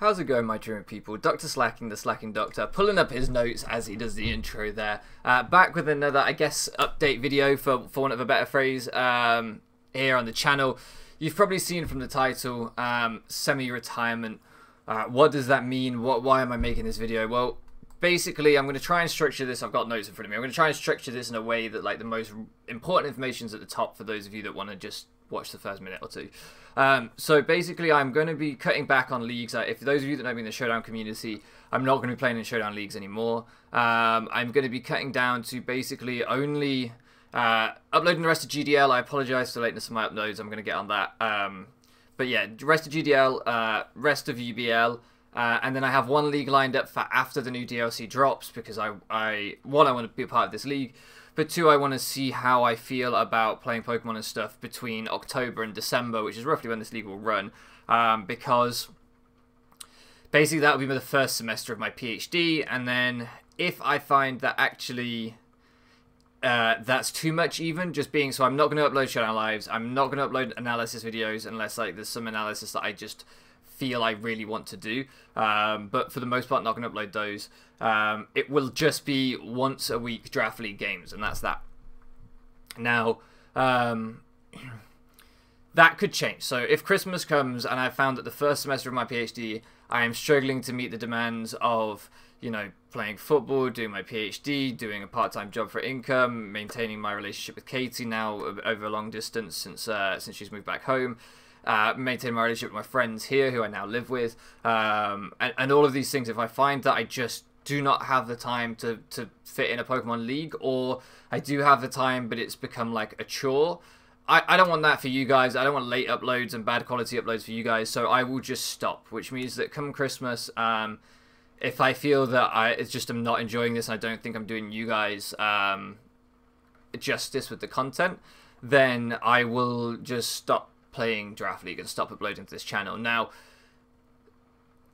How's it going, my dreaming people? Dr. Slacking, the Slacking Doctor, pulling up his notes as he does the intro there. Back with another, I guess, update video, for want of a better phrase, here on the channel. You've probably seen from the title, semi-retirement. What does that mean? Why am I making this video? Well, basically, I'm going to try and structure this. I've got notes in front of me. I'm going to try and structure this in a way that, like, the most important information is at the top for those of you that want to just watch the first minute or two. So basically, I'm going to be cutting back on leagues. If those of you that know me in the Showdown community, I'm not going to be playing in Showdown leagues anymore. I'm going to be cutting down to basically only uploading the rest of GDL. I apologize for the lateness of my uploads. I'm going to get on that. But yeah, rest of GDL, rest of UBL, and then I have one league lined up for after the new DLC drops, because one, I want to be a part of this league, but two, I want to see how I feel about playing Pokemon and stuff between October and December, which is roughly when this league will run, because basically that will be the first semester of my PhD, and then if I find that actually that's too much, even just being, so I'm not going to upload Showdown Lives, I'm not going to upload analysis videos unless like there's some analysis that I just feel I really want to do, but for the most part not going to upload those. It will just be once a week draft league games, and that's that. Now that could change. So if Christmas comes and I found that the first semester of my PhD I am struggling to meet the demands of, you know, playing football, doing my PhD, doing a part-time job for income, maintaining my relationship with Katie now over a long distance since she's moved back home, maintaining my relationship with my friends here who I now live with, and all of these things, if I find that I just do not have the time to fit in a Pokemon League, or I do have the time but it's become like a chore, I don't want that for you guys. I don't want late uploads and bad quality uploads for you guys, so I will just stop, which means that come Christmas, if I feel that it's just I'm not enjoying this and I don't think I'm doing you guys justice with the content, then I will just stop playing Draft League and stop uploading to this channel. Now,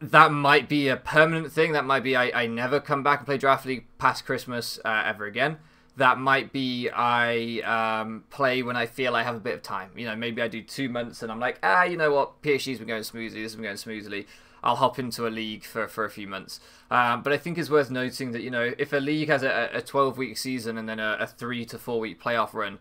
that might be a permanent thing. That might be I never come back and play Draft League past Christmas ever again. That might be I play when I feel I have a bit of time. You know, maybe I do 2 months and I'm like, you know what, PhD's been going smoothly, this has been going smoothly, I'll hop into a league for a few months. But I think it's worth noting that, you know, if a league has a 12-week season and then a 3 to 4 week playoff run,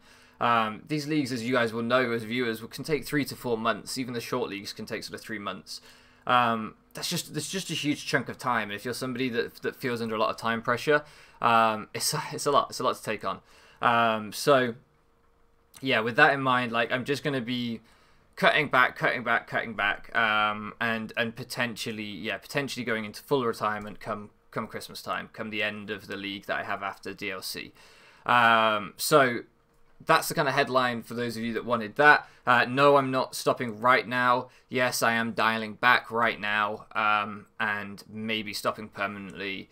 these leagues, as you guys will know as viewers, can take 3 to 4 months. Even the short leagues can take sort of 3 months. That's just a huge chunk of time. And if you're somebody that feels under a lot of time pressure, it's a lot to take on. So yeah, with that in mind, like, I'm just going to be cutting back, and potentially going into full retirement come Christmas time, come the end of the league that I have after DLC. So that's the kind of headline for those of you that wanted that. No, I'm not stopping right now. Yes, I am dialing back right now, and maybe stopping permanently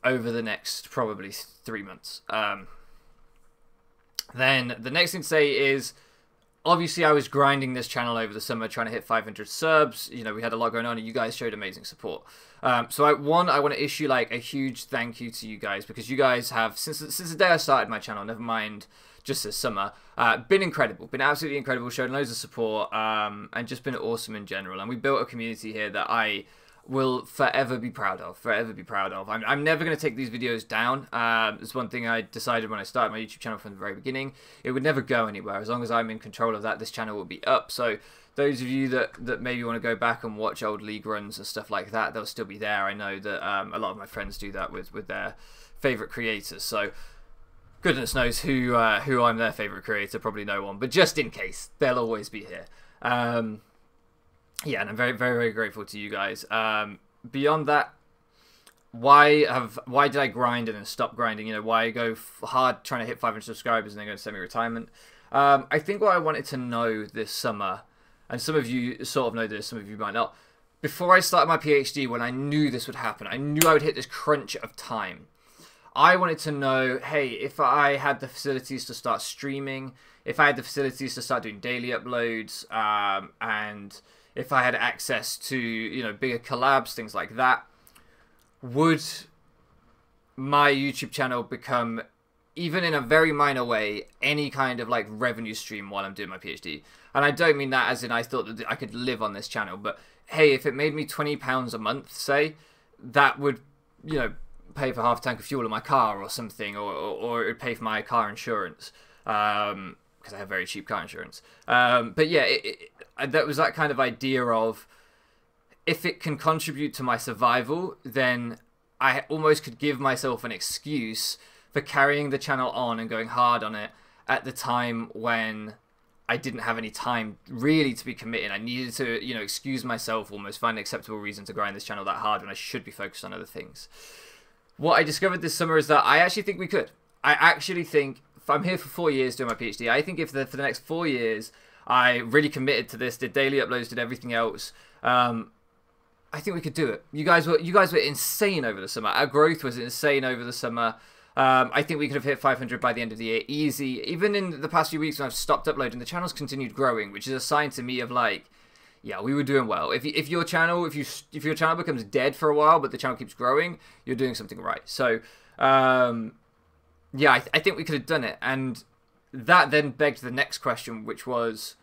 over the next probably 3 months. Then the next thing to say is, obviously I was grinding this channel over the summer, trying to hit 500 subs. You know, we had a lot going on and you guys showed amazing support. So I want to issue like a huge thank you to you guys, because you guys have, since the day I started my channel, never mind just this summer, been incredible, been absolutely incredible, showed loads of support, and just been awesome in general. And we built a community here that I will forever be proud of, I'm never going to take these videos down. It's one thing I decided when I started my YouTube channel from the very beginning. It would never go anywhere. As long as I'm in control of that, this channel will be up. So those of you that maybe want to go back and watch old league runs and stuff like that, they'll still be there. I know that a lot of my friends do that with their favorite creators. So goodness knows who I'm their favorite creator, probably no one, but just in case, they'll always be here. Yeah, and I'm very, very, very grateful to you guys. Beyond that, why did I grind and then stop grinding? You know, why go hard trying to hit 500 subscribers and then go to semi-retirement? I think what I wanted to know this summer, and some of you sort of know this, some of you might not, before I started my PhD, when I knew this would happen, I knew I would hit this crunch of time. I wanted to know, hey, if I had the facilities to start streaming, if I had the facilities to start doing daily uploads, and if I had access to, you know, bigger collabs, things like that, would my YouTube channel become, even in a very minor way, any kind of like revenue stream while I'm doing my PhD? And I don't mean that as in I thought that I could live on this channel, but hey, if it made me £20 a month, say, that would, you know, pay for half a tank of fuel in my car or something, or it would pay for my car insurance, because I have very cheap car insurance. But yeah, that was that kind of idea of, if it can contribute to my survival, then I almost could give myself an excuse for carrying the channel on and going hard on it at the time when I didn't have any time really to be committed. I needed to, you know, excuse myself, almost find an acceptable reason to grind this channel that hard when I should be focused on other things. What I discovered this summer is that I actually think we could. I actually think, if I'm here for 4 years doing my PhD, I think if for the next 4 years I really committed to this, did daily uploads, did everything else, I think we could do it. You guys were insane over the summer. Our growth was insane over the summer. I think we could have hit 500 by the end of the year, easy. Even in the past few weeks when I've stopped uploading, the channel's continued growing, which is a sign to me of like, yeah, we were doing well. If your channel becomes dead for a while, but the channel keeps growing, you're doing something right. So, yeah, I think we could have done it, and that then begged the next question, which was,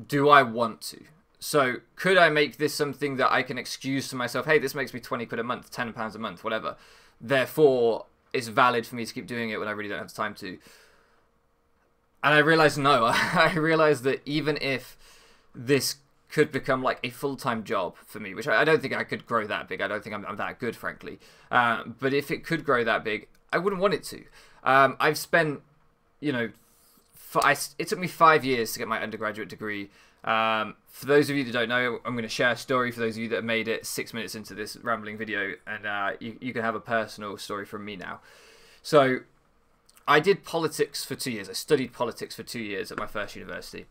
do I want to? So, could I make this something that I can excuse to myself, hey, this makes me 20 quid a month, £10 a month, whatever. Therefore, it's valid for me to keep doing it when I really don't have time to. And I realized, no. I realized that even if this could become like a full-time job for me, which I don't think I could grow that big. I don't think I'm that good, frankly. But if it could grow that big, I wouldn't want it to. I've spent, you know, it took me 5 years to get my undergraduate degree. For those of you that don't know, I'm going to share a story for those of you that have made it 6 minutes into this rambling video, and you can have a personal story from me now. So, I did politics for 2 years. I studied politics for 2 years at my first university.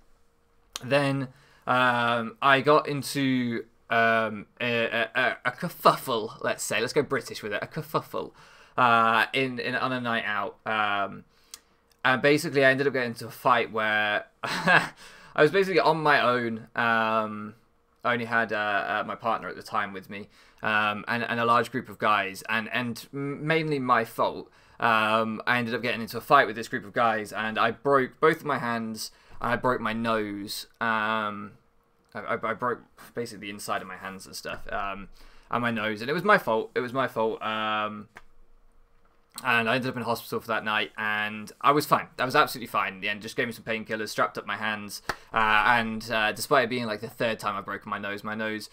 Then, I got into a kerfuffle, let's say. Let's go British with it. A kerfuffle on a night out. And basically, I ended up getting into a fight where I was basically on my own. I only had my partner at the time with me, and a large group of guys, and mainly my fault. I ended up getting into a fight with this group of guys, and I broke both of my hands, and I broke my nose. I broke basically the inside of my hands and stuff, and my nose, and it was my fault. It was my fault. And I ended up in hospital for that night, and I was fine. I was absolutely fine in the end. Just gave me some painkillers, strapped up my hands, and despite it being like the third time I've broken my nose,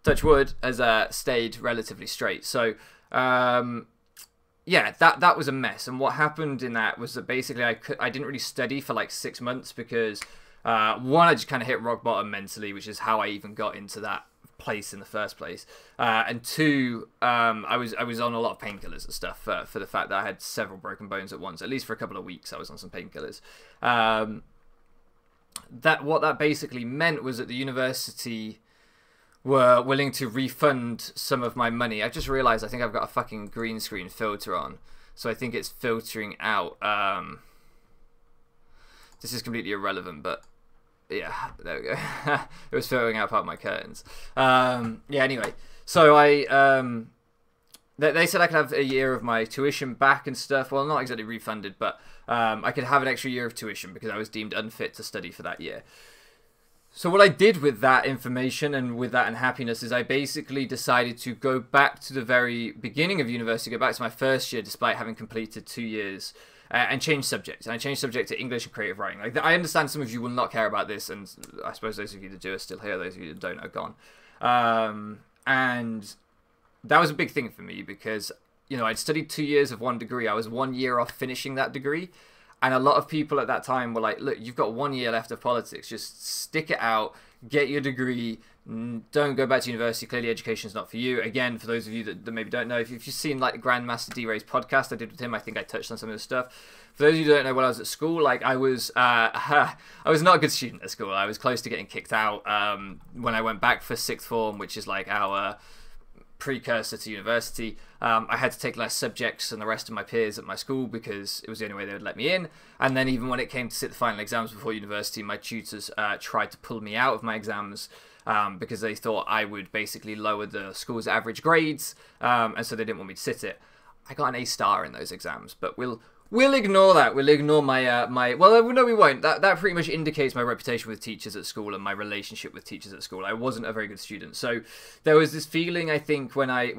touch wood, has stayed relatively straight. So, yeah, that was a mess. And what happened in that was that basically I didn't really study for like 6 months because, one, I just kind of hit rock bottom mentally, which is how I even got into that place in the first place, and two, I was on a lot of painkillers and stuff for the fact that I had several broken bones at once. At least for a couple of weeks I was on some painkillers. What that basically meant was that the university were willing to refund some of my money. I just realized I think I've got a fucking green screen filter on, so I think it's filtering out. This is completely irrelevant, but yeah, there we go. It was filtering out part of my curtains. Yeah, anyway. So they said I could have a year of my tuition back and stuff. Well, not exactly refunded, but I could have an extra year of tuition because I was deemed unfit to study for that year. So what I did with that information and with that unhappiness is I basically decided to go back to the very beginning of university, go back to my first year despite having completed 2 years, and change subject. And I changed subject to English and creative writing. Like, I understand some of you will not care about this, and I suppose those of you that do are still here. Those of you that don't are gone. And that was a big thing for me because, you know, I'd studied 2 years of one degree. I was 1 year off finishing that degree. And a lot of people at that time were like, look, you've got 1 year left of politics. Just stick it out, get your degree, don't go back to university. Clearly education is not for you. Again, for those of you that maybe don't know, if you've seen like Grandmaster D-Ray's podcast I did with him, I think I touched on some of this stuff. For those of you who don't know, when I was at school, like I was not a good student at school. I was close to getting kicked out when I went back for sixth form, which is like our precursor to university. I had to take less subjects than the rest of my peers at my school because it was the only way they would let me in. And then even when it came to sit the final exams before university, my tutors tried to pull me out of my exams because they thought I would basically lower the school's average grades, and so they didn't want me to sit it. I got an A star in those exams, but we'll We'll ignore that. We'll ignore my Well, no, we won't. That pretty much indicates my reputation with teachers at school and my relationship with teachers at school. I wasn't a very good student, so there was this feeling, I think, when I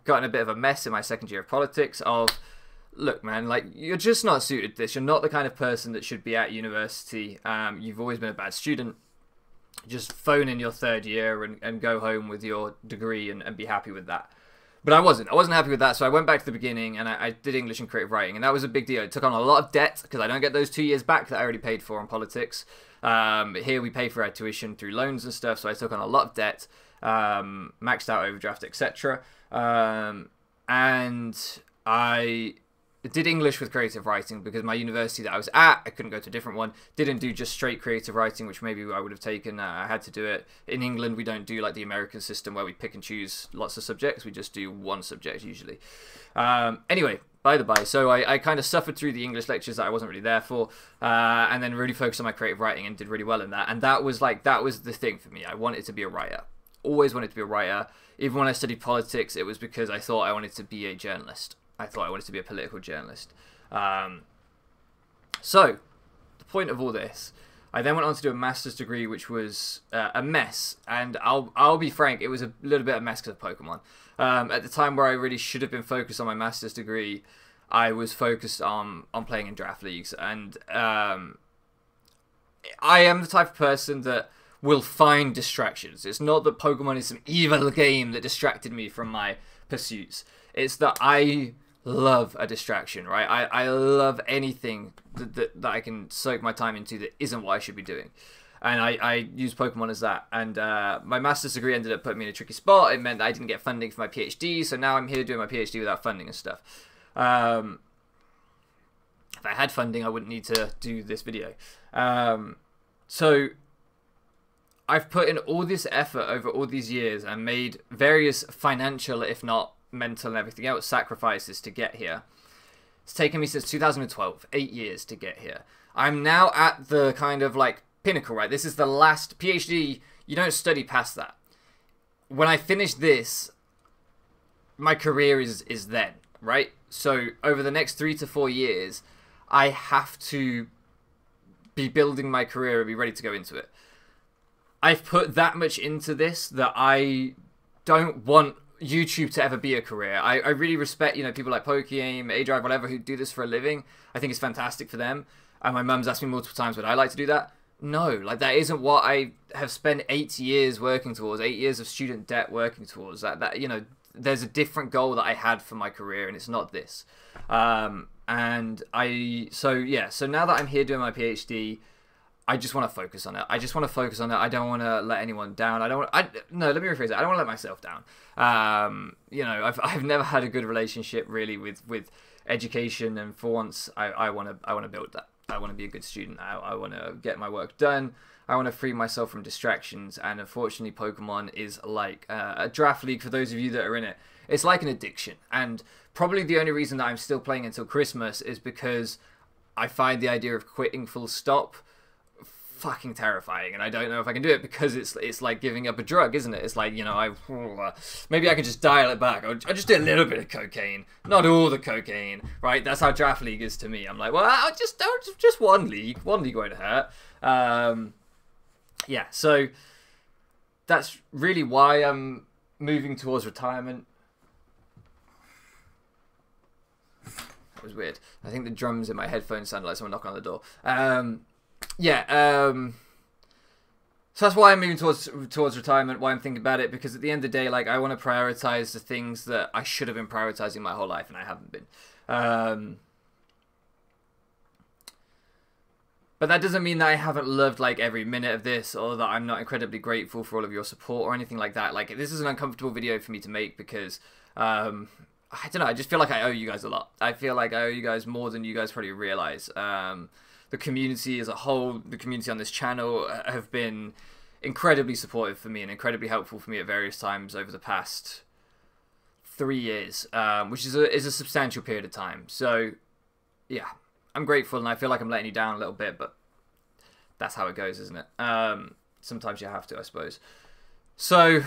got in a bit of a mess in my second year of politics of, look, man, like, you're just not suited to this. You're not the kind of person that should be at university. You've always been a bad student. Just phone in your third year and go home with your degree and be happy with that. But I wasn't happy with that, so I went back to the beginning and I did English and creative writing, and that was a big deal. It took on a lot of debt because I don't get those 2 years back that I already paid for on politics. Here we pay for our tuition through loans and stuff, so I took on a lot of debt, maxed out overdraft, etc. And I did English with creative writing because my university that I was at, I couldn't go to a different one, didn't do just straight creative writing, which maybe I would have taken. I had to do it. In England, we don't do like the American system where we pick and choose lots of subjects. We just do one subject usually. Anyway, by the by, so I kind of suffered through the English lectures that I wasn't really there for, and then really focused on my creative writing and did really well in that. And that was the thing for me. I wanted to be a writer. Always wanted to be a writer. Even when I studied politics, it was because I thought I wanted to be a journalist. I thought I wanted to be a political journalist. So, the point of all this, I then went on to do a master's degree, which was a mess. And I'll be frank, it was a little bit of a mess because of Pokemon. At the time where I really should have been focused on my master's degree, I was focused on playing in draft leagues. And I am the type of person that will find distractions. It's not that Pokemon is some evil game that distracted me from my pursuits. It's that I love a distraction, right? I love anything that I can soak my time into that isn't what I should be doing. And I use Pokemon as that. And my master's degree ended up putting me in a tricky spot. It meant that I didn't get funding for my PhD, so now I'm here doing my PhD without funding and stuff. If I had funding, I wouldn't need to do this video. So I've put in all this effort over all these years and made various financial, if not mental and everything else, sacrifices to get here. It's taken me since 2012, 8 years to get here. I'm now at the kind of like pinnacle, right? This is the last PhD. You don't study past that. When I finish this, my career is then, right? So over the next 3 to 4 years, I have to be building my career and be ready to go into it. I've put that much into this that I don't want YouTube to ever be a career. I really respect, you know, people like PokeAim, ADrive, whatever, who do this for a living. I think it's fantastic for them. And my mum's asked me multiple times, would I like to do that? No, like that isn't what I have spent 8 years working towards, 8 years of student debt working towards. That you know, there's a different goal that I had for my career, and it's not this. So now that I'm here doing my PhD, I just want to focus on it. I don't want to let anyone down. No, let me rephrase it. I don't want to let myself down. You know, I've never had a good relationship really with education, and for once, I want to build that. I want to be a good student. I want to get my work done. I want to free myself from distractions. And unfortunately, Pokemon is like a draft league for those of you that are in it. It's like an addiction. And probably the only reason that I'm still playing until Christmas is because I find the idea of quitting full stop fucking terrifying, and I don't know if I can do it because it's like giving up a drug, isn't it? It's like, you know, maybe I can just dial it back. I just do a little bit of cocaine, not all the cocaine, right? That's how draft league is to me. I'm like, well, I'll just one league won't hurt. Yeah, so that's really why I'm moving towards retirement. That was weird. I think the drums in my headphones sounded like someone knocking on the door. So that's why I'm moving towards retirement, why I'm thinking about it, because at the end of the day, like, I want to prioritize the things that I should have been prioritizing my whole life, and I haven't been. But that doesn't mean that I haven't loved, like, every minute of this, or that I'm not incredibly grateful for all of your support or anything like that. Like, this is an uncomfortable video for me to make because, I don't know, I just feel like I owe you guys a lot. I feel like I owe you guys more than you guys probably realize. The community as a whole, the community on this channel have been incredibly supportive for me and incredibly helpful for me at various times over the past 3 years, which is a substantial period of time. So, yeah, I'm grateful, and I feel like I'm letting you down a little bit, but that's how it goes, isn't it? Sometimes you have to, I suppose. So,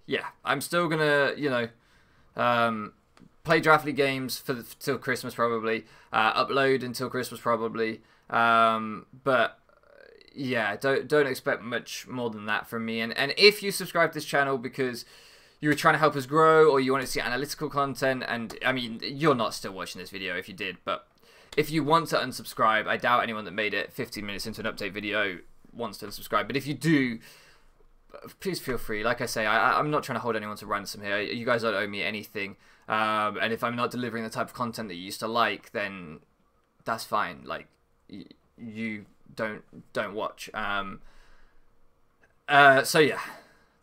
yeah, I'm still gonna, you know, play draft league games till Christmas probably. Upload until Christmas probably. But yeah, don't expect much more than that from me. And if you subscribe to this channel because you were trying to help us grow, or you want to see analytical content, and I mean, you're not still watching this video if you did, but if you want to unsubscribe, I doubt anyone that made it 15 minutes into an update video wants to unsubscribe. But if you do, please feel free. Like I say, I'm not trying to hold anyone to ransom here. You guys don't owe me anything. And if I'm not delivering the type of content that you used to like, then that's fine. Like, you don't watch. So yeah,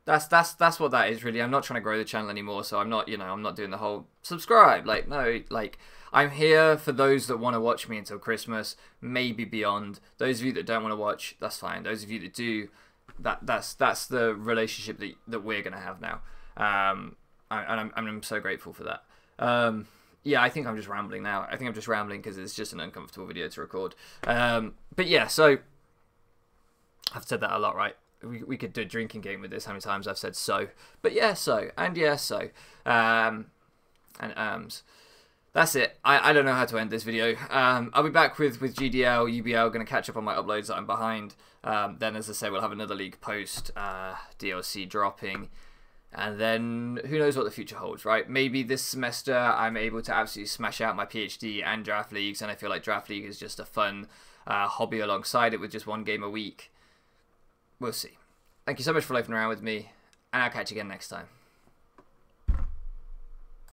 that's what that is really. I'm not trying to grow the channel anymore, so I'm not, I'm not doing the whole subscribe. Like, no, like, I'm here for those that want to watch me until Christmas, maybe beyond. Those of you that don't want to watch, that's fine. Those of you that do, that's the relationship that we're gonna have now. And I'm so grateful for that. Yeah, I think I'm just rambling now. I think I'm just rambling because it's just an uncomfortable video to record. But yeah, so I've said that a lot, right? We could do a drinking game with this. How many times I've said so? But yeah, so and yeah, so and that's it. I don't know how to end this video. I'll be back with GDL, UBL, going to catch up on my uploads that I'm behind. Then, as I say, we'll have another league post, DLC dropping. And then, who knows what the future holds, right? Maybe this semester I'm able to absolutely smash out my PhD and draft leagues. And I feel like draft league is just a fun hobby alongside it with just one game a week. We'll see. Thank you so much for loafing around with me. And I'll catch you again next time.